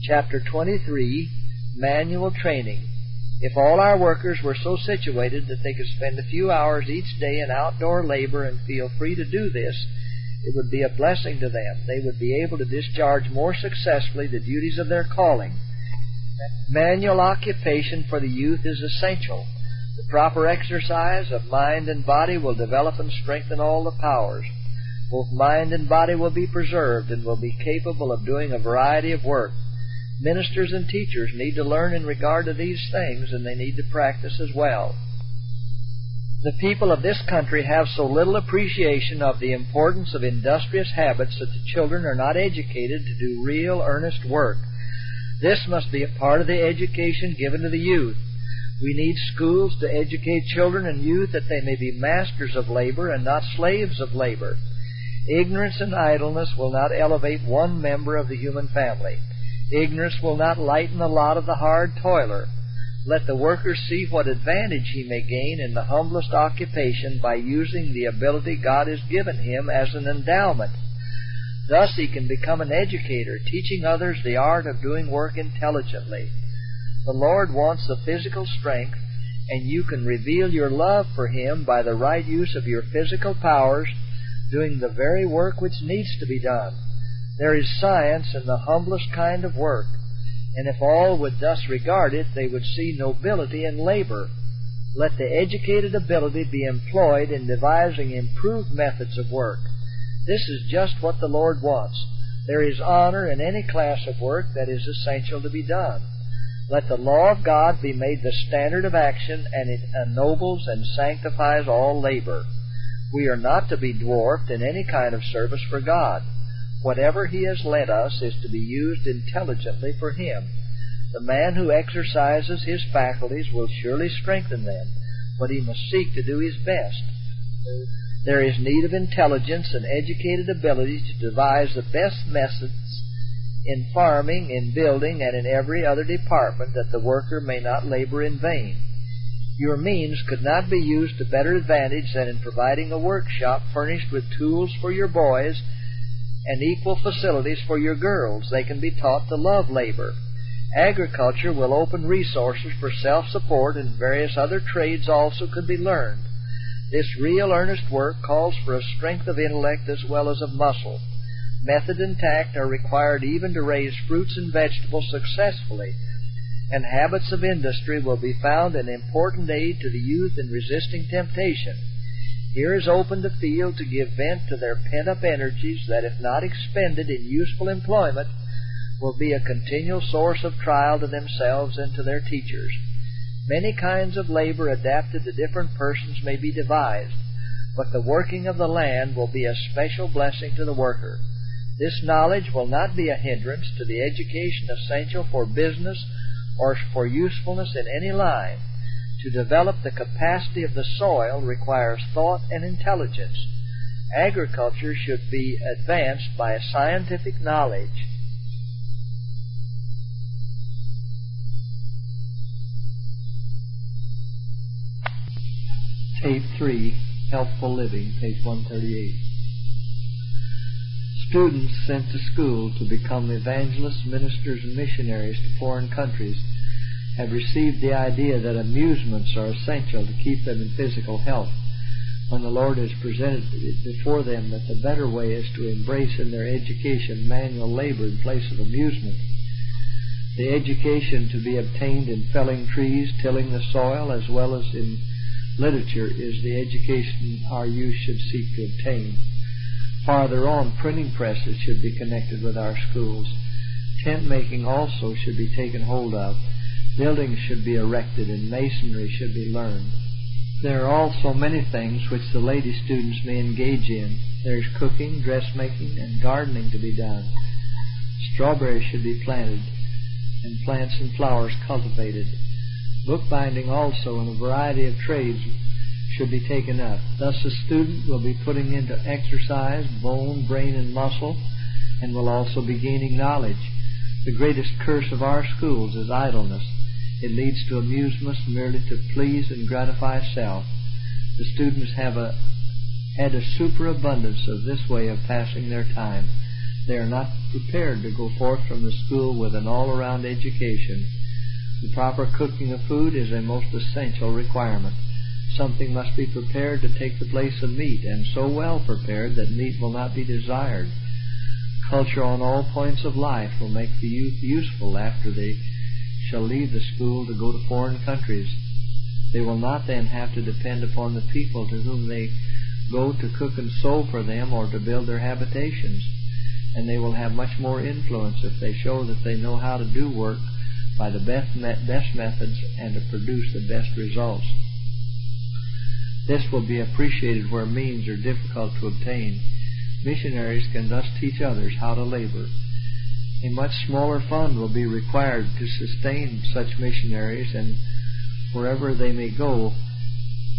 Chapter 23, Manual Training. If all our workers were so situated that they could spend a few hours each day in outdoor labor and feel free to do this, it would be a blessing to them. They would be able to discharge more successfully the duties of their calling. Manual occupation for the youth is essential. The proper exercise of mind and body will develop and strengthen all the powers. Both mind and body will be preserved and will be capable of doing a variety of work. Ministers and teachers need to learn in regard to these things, and they need to practice as well. The people of this country have so little appreciation of the importance of industrious habits that the children are not educated to do real, earnest work. This must be a part of the education given to the youth. We need schools to educate children and youth that they may be masters of labor and not slaves of labor. Ignorance and idleness will not elevate one member of the human family. Ignorance will not lighten the lot of the hard toiler. Let the worker see what advantage he may gain in the humblest occupation by using the ability God has given him as an endowment. Thus he can become an educator, teaching others the art of doing work intelligently. The Lord wants the physical strength, and you can reveal your love for Him by the right use of your physical powers, doing the very work which needs to be done. There is science in the humblest kind of work, and if all would thus regard it, they would see nobility in labor. Let the educated ability be employed in devising improved methods of work. This is just what the Lord wants. There is honor in any class of work that is essential to be done. Let the law of God be made the standard of action, and it ennobles and sanctifies all labor. We are not to be dwarfed in any kind of service for God. Whatever He has lent us is to be used intelligently for Him. The man who exercises his faculties will surely strengthen them, but he must seek to do his best. There is need of intelligence and educated ability to devise the best methods in farming, in building, and in every other department, that the worker may not labor in vain. Your means could not be used to better advantage than in providing a workshop furnished with tools for your boys and equal facilities for your girls. They can be taught to love labor. Agriculture will open resources for self-support, and various other trades also could be learned. This real earnest work calls for a strength of intellect as well as of muscle. Method and tact are required even to raise fruits and vegetables successfully, and habits of industry will be found an important aid to the youth in resisting temptation. Here is opened a field to give vent to their pent-up energies that, if not expended in useful employment, will be a continual source of trial to themselves and to their teachers. Many kinds of labor adapted to different persons may be devised, but the working of the land will be a special blessing to the worker. This knowledge will not be a hindrance to the education essential for business or for usefulness in any line. To develop the capacity of the soil requires thought and intelligence. Agriculture should be advanced by a scientific knowledge. Tape 3, Healthful Living, page 138. Students sent to school to become evangelists, ministers, and missionaries to foreign countries have received the idea that amusements are essential to keep them in physical health, when the Lord has presented it before them that the better way is to embrace in their education manual labor in place of amusement. The education to be obtained in felling trees, tilling the soil, as well as in literature, is the education our youth should seek to obtain. Farther on, printing presses should be connected with our schools. Tent making also should be taken hold of. Buildings should be erected, and masonry should be learned. There are also many things which the lady students may engage in. There is cooking, dressmaking, and gardening to be done. Strawberries should be planted, and plants and flowers cultivated. Bookbinding also and a variety of trades should be taken up. Thus the student will be putting into exercise bone, brain, and muscle, and will also be gaining knowledge. The greatest curse of our schools is idleness. It leads to amusements merely to please and gratify self. The students have had a superabundance of this way of passing their time. They are not prepared to go forth from the school with an all-around education. The proper cooking of food is a most essential requirement. Something must be prepared to take the place of meat, and so well prepared that meat will not be desired. Culture on all points of life will make the youth useful after they shall leave the school to go to foreign countries. They will not then have to depend upon the people to whom they go to cook and sew for them or to build their habitations, and they will have much more influence if they show that they know how to do work by the best methods and to produce the best results. This will be appreciated where means are difficult to obtain. Missionaries can thus teach others how to labor. A much smaller fund will be required to sustain such missionaries, and wherever they may go,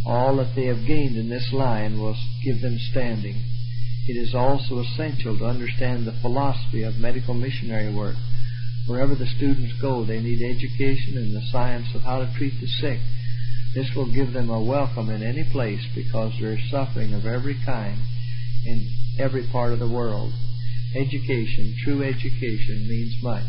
all that they have gained in this line will give them standing. It is also essential to understand the philosophy of medical missionary work. Wherever the students go, they need education in the science of how to treat the sick. This will give them a welcome in any place, because there is suffering of every kind in every part of the world. Education, true education, means much.